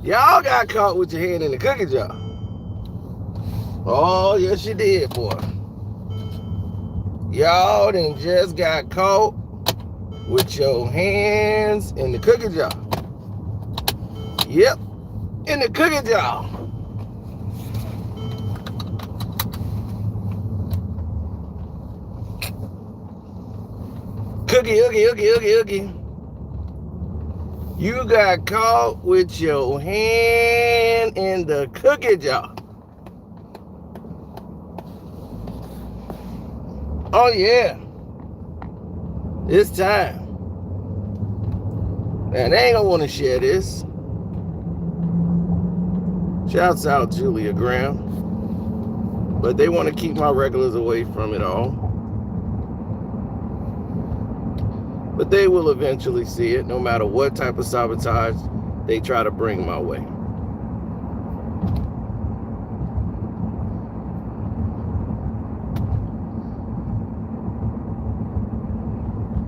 Y'all got caught with your hand in the cookie jar. Oh, yes, you did, boy. Y'all done just got caught with your hands in the cookie jar. Yep, in the cookie jar. Cookie, oogie, oogie, oogie, oogie. You got caught with your hand in the cookie jar. Oh, yeah. It's time. Man, they ain't gonna want to share this. Shouts out Julia Graham. But they want to keep my regulars away from it all. But they will eventually see it, no matter what type of sabotage they try to bring my way.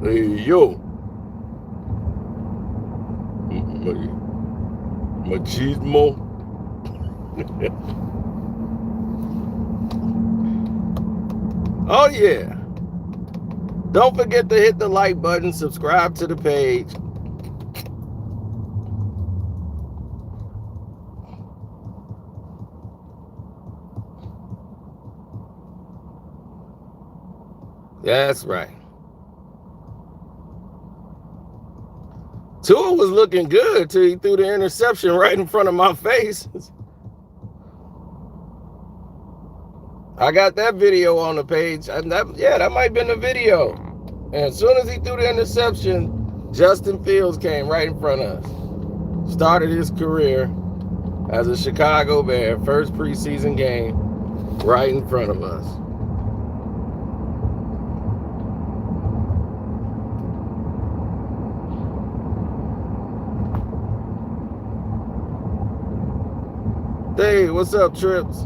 Hey, yo. Machismo. Oh, yeah. Don't forget to hit the like button, subscribe to the page. That's right. Tua was looking good till he threw the interception right in front of my face. I got that video on the page. That might have been the video. And as soon as he threw the interception, Justin Fields came right in front of us. Started his career as a Chicago Bear, first preseason game, right in front of us. Hey, what's up, Trips?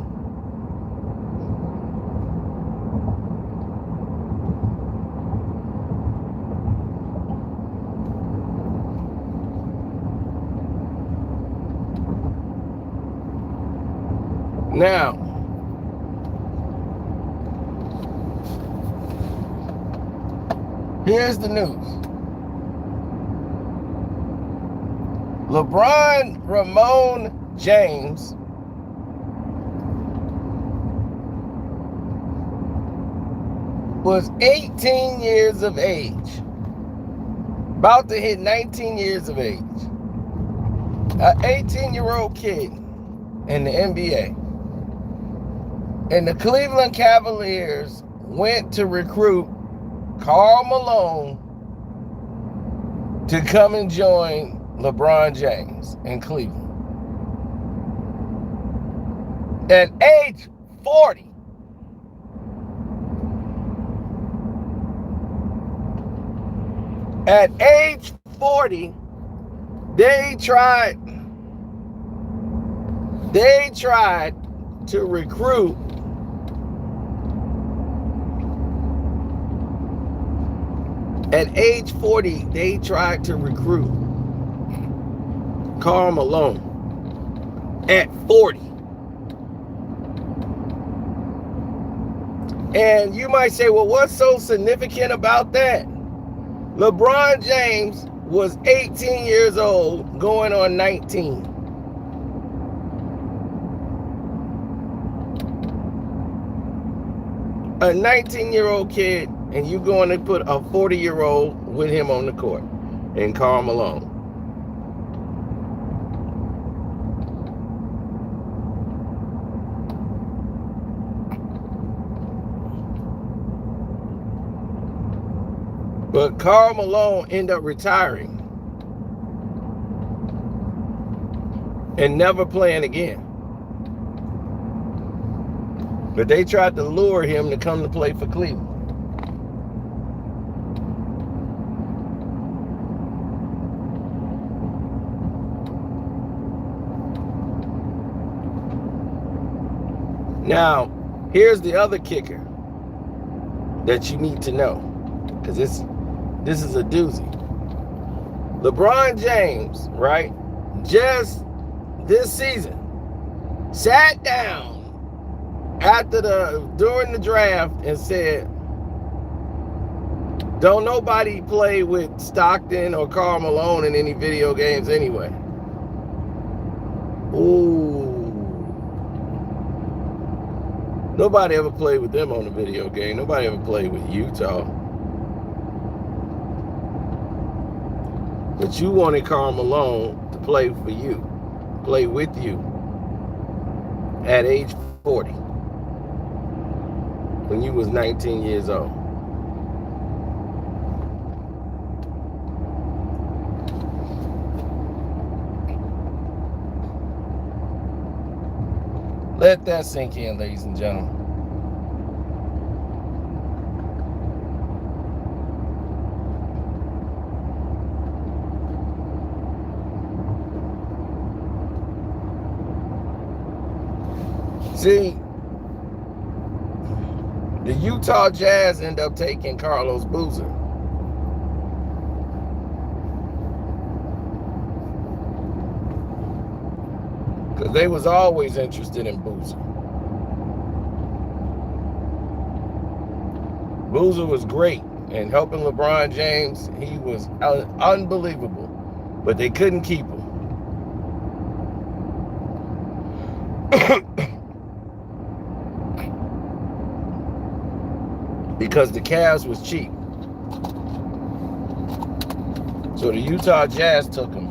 Now, here's the news. Ramon James was 18 years of age, about to hit 19 years of age. An 18-year-old kid in the NBA. And the Cleveland Cavaliers went to recruit Karl Malone to come and join LeBron James in Cleveland. At age 40. At age 40, they tried to recruit at age 40, they tried to recruit Karl Malone at 40. And you might say, well, what's so significant about that? LeBron James was 18 years old, going on 19. A 19-year-old kid, and you going to put a 40-year-old with him on the court, in Karl Malone. But Karl Malone ended up retiring and never playing again. But they tried to lure him to come to play for Cleveland. Now, here's the other kicker that you need to know, because this is a doozy. LeBron James, right, just this season sat down during the draft and said, don't nobody play with Stockton or Karl Malone in any video games anyway. Ooh. Nobody ever played with them on a video game. Nobody ever played with Utah. But you wanted Karl Malone to play for you, play with you at age 40 when you was 19 years old. Let that sink in, ladies and gentlemen. See, the Utah Jazz end up taking Carlos Boozer. Because they was always interested in Boozer. Boozer was great in helping LeBron James. He was unbelievable. But they couldn't keep him. Because the Cavs was cheap. So the Utah Jazz took him.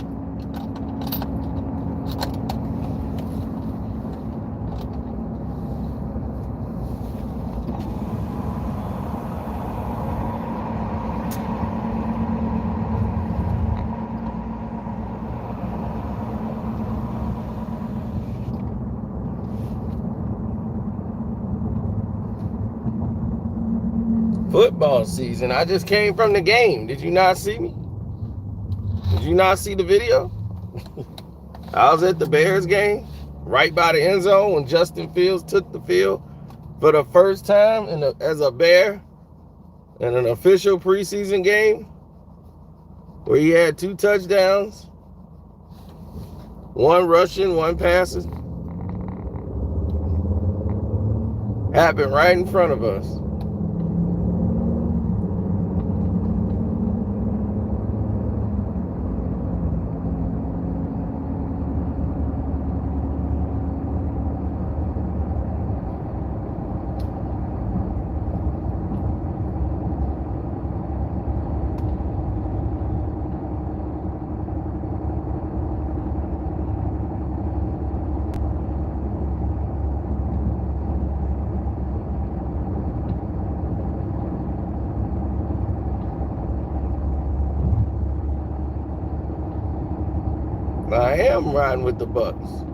Football season. I just came from the game. Did you not see me? Did you not see the video? I was at the Bears game, right by the end zone when Justin Fields took the field for the first time as a Bear in an official preseason game, where he had 2 touchdowns, 1 rushing, 1 passing. Happened right in front of us. I am riding with the Bucks,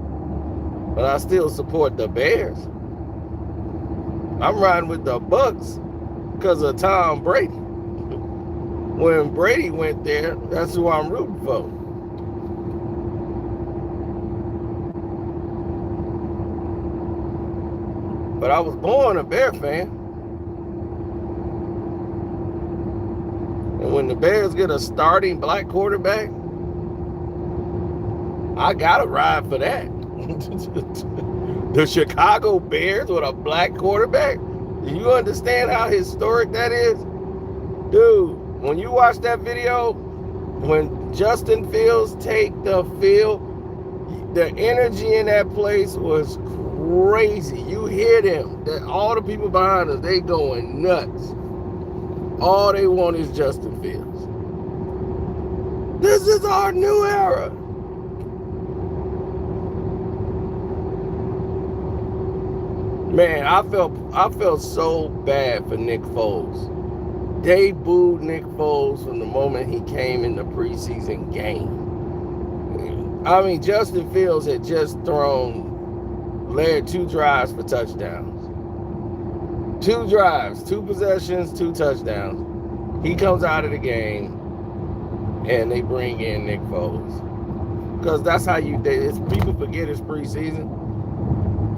but I still support the Bears. I'm riding with the Bucks because of Tom Brady. When Brady went there, that's who I'm rooting for. But I was born a Bear fan. And when the Bears get a starting black quarterback, I gotta ride for that. The Chicago Bears with a black quarterback. Do you understand how historic that is? Dude, when you watch that video, when Justin Fields take the field, the energy in that place was crazy. You hear them. All the people behind us, they going nuts. All they want is Justin Fields. This is our new era. Man, I felt so bad for Nick Foles. They booed Nick Foles from the moment he came in the preseason game. I mean, Justin Fields had just led 2 drives for touchdowns. 2 drives, 2 possessions, 2 touchdowns. He comes out of the game, and they bring in Nick Foles. Because that's how people forget it's preseason.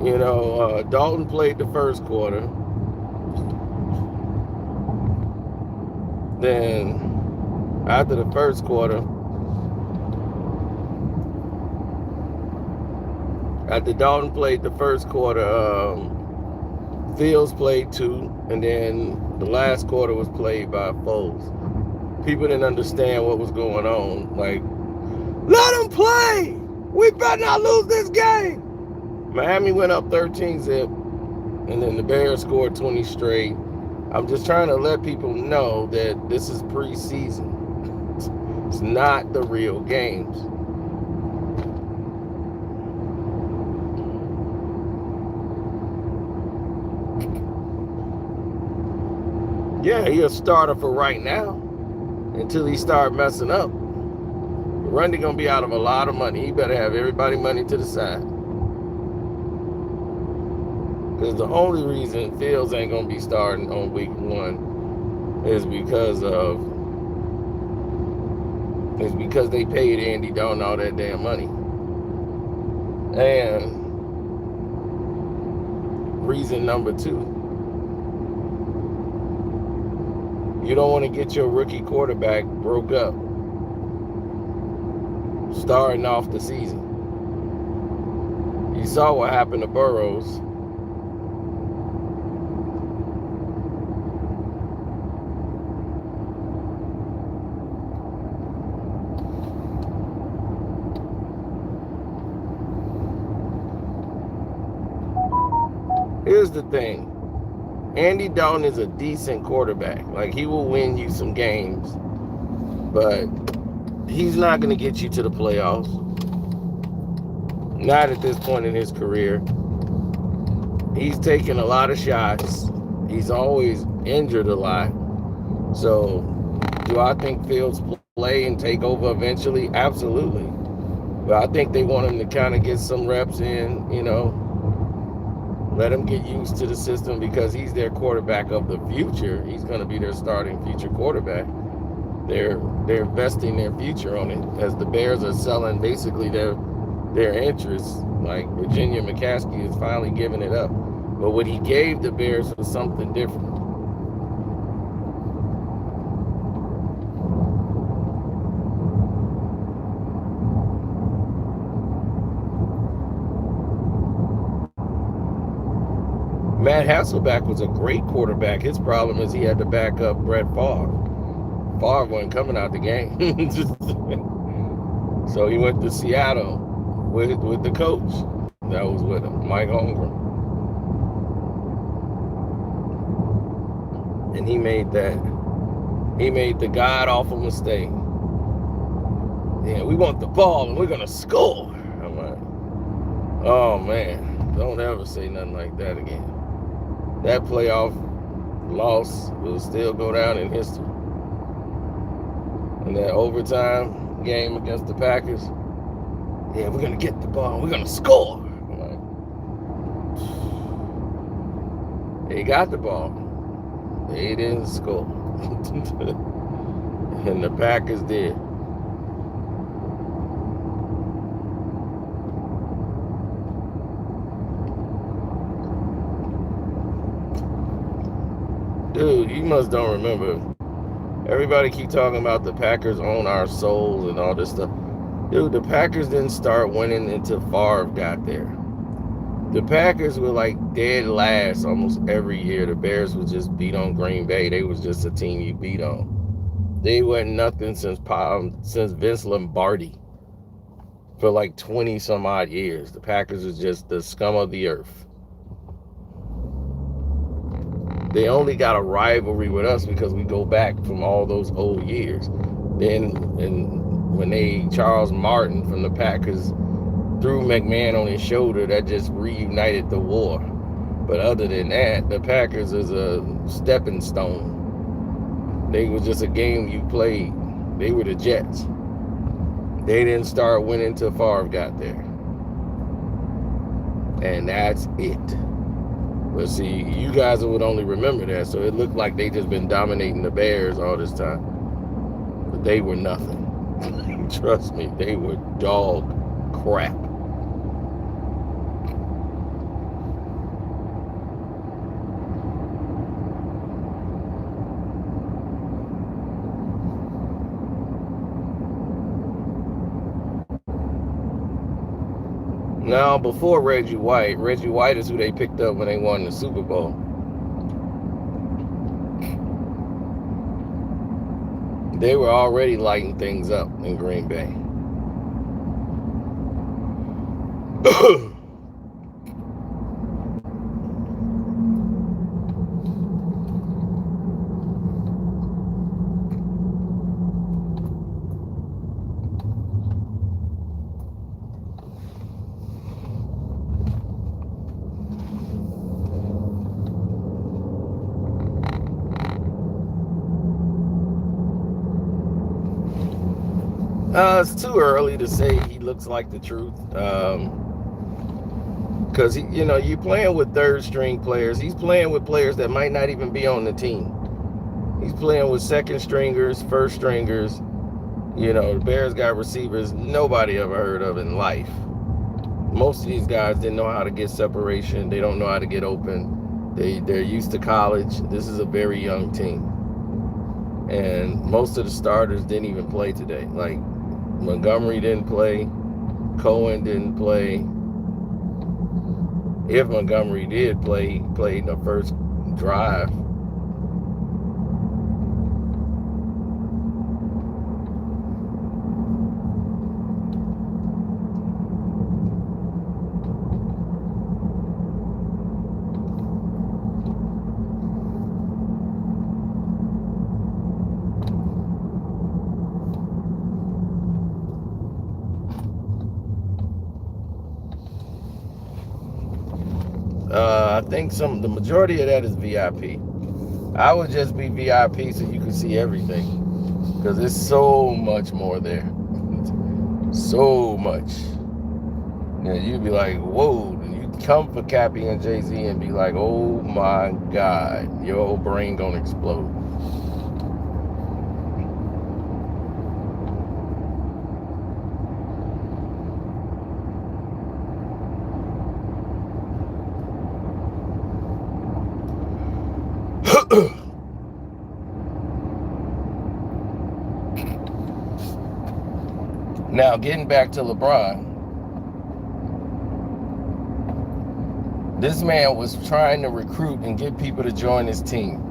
You know, Dalton played the first quarter. Then, after the first quarter, After Dalton played the first quarter, Fields played 2, and then the last quarter was played by Foles. People didn't understand what was going on. Like, let him play! We better not lose this game! Miami went up 13-zip, and then the Bears scored 20 straight. I'm just trying to let people know that this is preseason. It's not the real games. Yeah, he's a starter for right now until he start messing up. Rundy gonna be out of a lot of money. He better have everybody money to the side. Because the only reason Fields ain't gonna be starting on week 1 is because they paid Andy Dalton all that damn money. And reason number 2, you don't want to get your rookie quarterback broke up starting off the season. You saw what happened to Burrows. Here's the thing. Andy Dalton is a decent quarterback. Like, he will win you some games, but he's not going to get you to the playoffs. Not at this point in his career. He's taken a lot of shots. He's always injured a lot. So, do I think Fields play and take over eventually? Absolutely. But I think they want him to kind of get some reps in, let him get used to the system because he's their quarterback of the future. He's going to be their starting future quarterback. They're investing their future on it, as the Bears are selling basically their interests. Like, Virginia McCaskey is finally giving it up. But what he gave the Bears was something different. Matt Hasselbeck was a great quarterback. His problem is he had to back up Brett Favre. Favre wasn't coming out the game. So he went to Seattle with the coach that was with him, Mike Holmgren. And he made the god-awful mistake. Yeah, we want the ball and we're going to score. I'm like, oh, man, don't ever say nothing like that again. That playoff loss will still go down in history. And that overtime game against the Packers, yeah, we're going to get the ball. We're going to score. I'm like, they got the ball. They didn't score. And the Packers did. Dude, you must don't remember. Everybody keep talking about the Packers own our souls and all this stuff. Dude, the Packers didn't start winning until Favre got there. The Packers were like dead last almost every year. The Bears was just beat on Green Bay. They was just a team you beat on. They went nothing since Vince Lombardi for like 20 some odd years. The Packers was just the scum of the earth. They only got a rivalry with us because we go back from all those old years. Then, when Charles Martin from the Packers threw McMahon on his shoulder, that just reunited the war. But other than that, the Packers is a stepping stone. They was just a game you played. They were the Jets. They didn't start winning till Favre got there. And that's it. But see, you guys would only remember that, so it looked like they just been dominating the Bears all this time. But they were nothing. Trust me, they were dog crap. Now, before Reggie White is who they picked up when they won the Super Bowl. They were already lighting things up in Green Bay. It's too early to say he looks like the truth. Because you're playing with third string players. He's playing with players that might not even be on the team. He's playing with second stringers, first stringers. The Bears got receivers nobody ever heard of in life. Most of these guys didn't know how to get separation. They don't know how to get open. They're used to college. This is a very young team. And most of the starters didn't even play today. Like Montgomery didn't play. Cohen didn't play. If Montgomery did play, he played in the first drive. I think the majority of that is VIP. I would just be VIP so you can see everything, because there's so much more there. So much. You'd be like, whoa. And you come for Cappy and Jay-Z and be like, oh my God, your whole brain gonna explode. Now, getting back to LeBron, this man was trying to recruit and get people to join his team.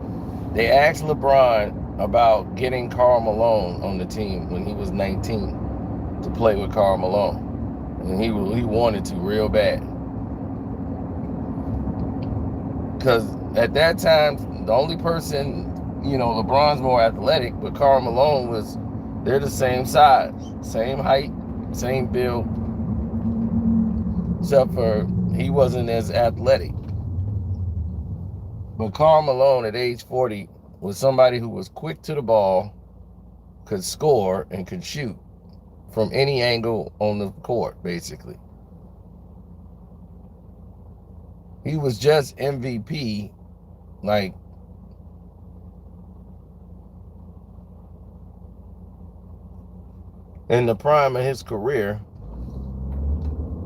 They asked LeBron about getting Karl Malone on the team when he was 19 to play with Karl Malone. And he wanted to real bad. Because at that time, the only person, LeBron's more athletic, but Karl Malone they're the same size, same height, same build, except for he wasn't as athletic. But Karl Malone at age 40 was somebody who was quick to the ball, could score, and could shoot from any angle on the court, basically. He was just MVP, like, in the prime of his career,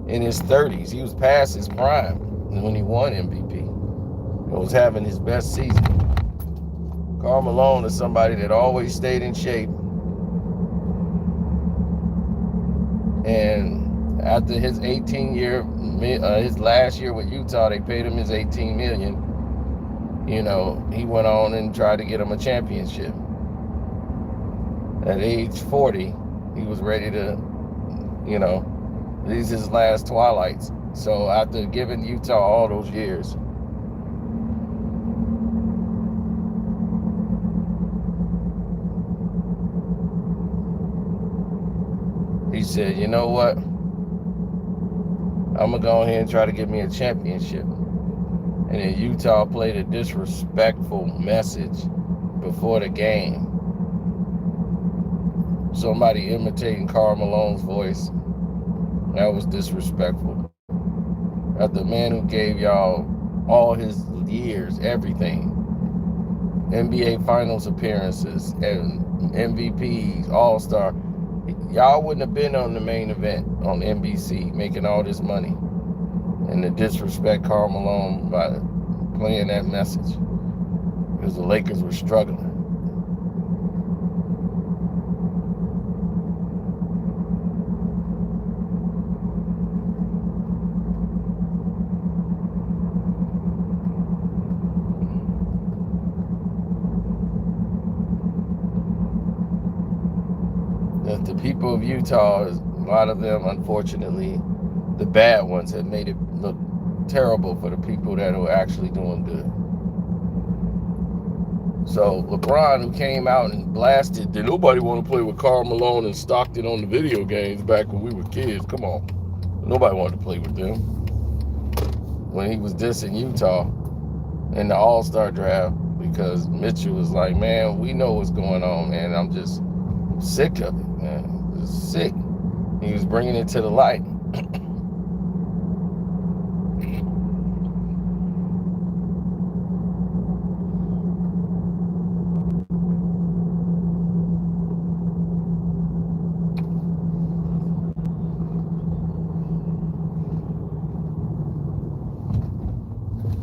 in his 30s. He was past his prime when he won MVP. He was having his best season. Karl Malone is somebody that always stayed in shape. And after his 18-year, his last year with Utah, they paid him his $18 million. He went on and tried to get him a championship. At age 40, he was ready to, these his last twilights. So after giving Utah all those years, he said, you know what? I'm going to go ahead and try to get me a championship. And then Utah played a disrespectful message before the game. Somebody imitating Karl Malone's voice. That was disrespectful. That's the man who gave y'all all his years, everything. NBA Finals appearances, and MVPs, All-Star. Y'all wouldn't have been on the main event on NBC making all this money. And to disrespect Karl Malone by playing that message. Because the Lakers were struggling. people of Utah, a lot of them, unfortunately, the bad ones, have made it look terrible for the people that are actually doing good. So LeBron, who came out and blasted, did nobody want to play with Karl Malone and Stockton on the video games back when we were kids? Come on. Nobody wanted to play with them. When he was dissing Utah in the All-Star draft, because Mitchell was like, man, we know what's going on, man. I'm just sick of it, man. Just sick. He was bringing it to the light.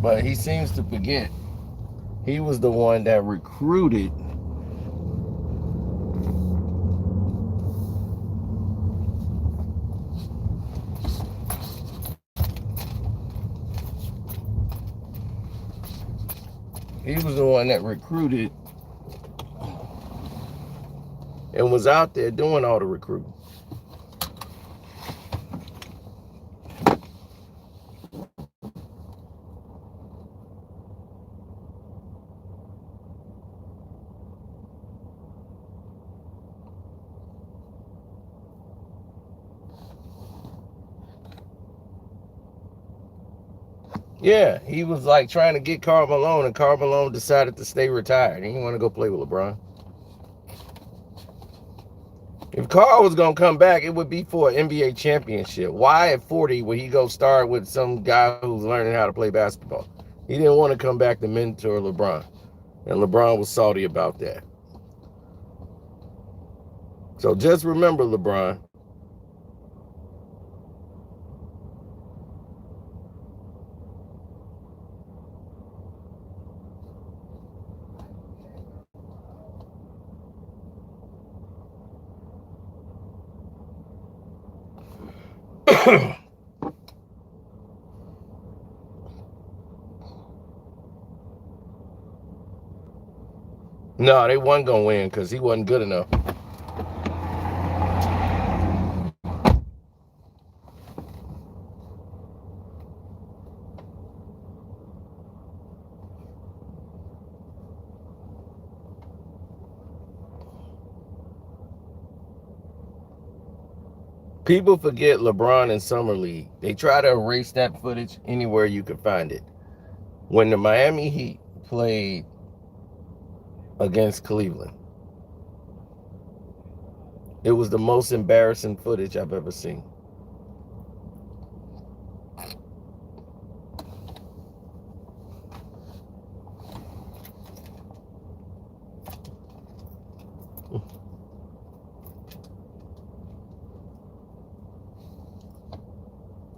But he seems to forget he was the one that recruited and was out there doing all the recruiting. Yeah, he was like trying to get Karl Malone, and Karl Malone decided to stay retired. He didn't want to go play with LeBron. If Karl was going to come back, it would be for an NBA championship. Why at 40 would he go start with some guy who's learning how to play basketball? He didn't want to come back to mentor LeBron. And LeBron was salty about that. So just remember, LeBron. No, they wasn't going to win because he wasn't good enough. People forget LeBron in Summer League. They try to erase that footage anywhere you can find it. When the Miami Heat played against Cleveland, it was the most embarrassing footage I've ever seen.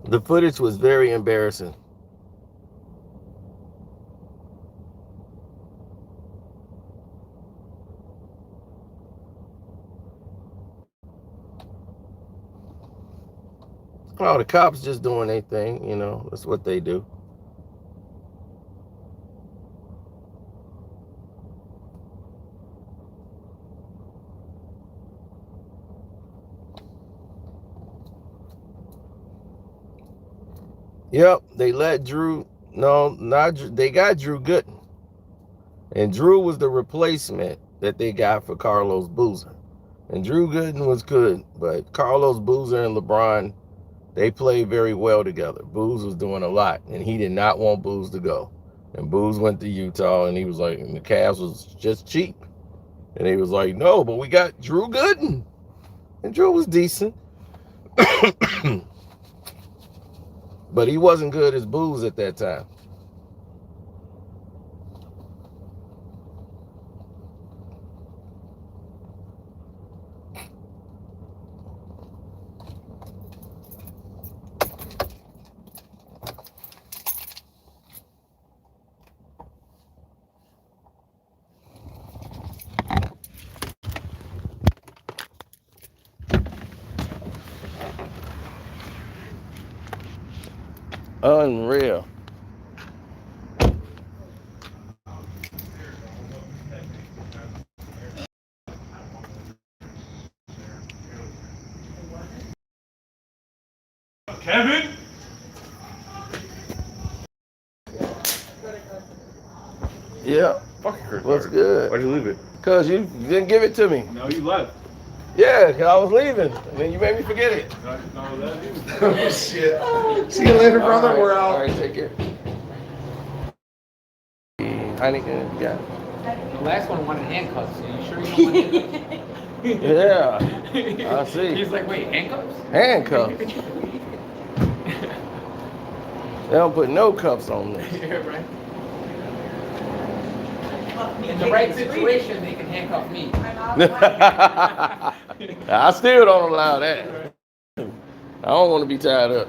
The footage was very embarrassing. Oh, the cops just doing their thing, you know, that's what they do. Yep, they let Drew, no, not Drew, they got Drew Gooden. And Drew was the replacement that they got for Carlos Boozer. And Drew Gooden was good, but Carlos Boozer and LeBron, they played very well together. Booz was doing a lot, and he did not want Booz to go. And Booz went to Utah, and he was like, and the Cavs was just cheap. And he was like, no, but we got Drew Gooden. And Drew was decent. But he wasn't good as Booz at that time. Unreal. Kevin? Yeah. Fucking Chris. What's good? Why'd you leave it? Cause you didn't give it to me. No, you left. Yeah, cause I was leaving, and then you made me forget it. No, that you. Oh shit. See you later, brother. All right, We're out. All right, take care. Heineken, yeah. The last one wanted handcuffs. Are you sure you don't want handcuffs? Yeah, I see. He's like, wait, handcuffs? Handcuffs. They don't put no cuffs on this. Yeah, right. In the right situation, they can handcuff me. I still don't allow that. I don't want to be tied up.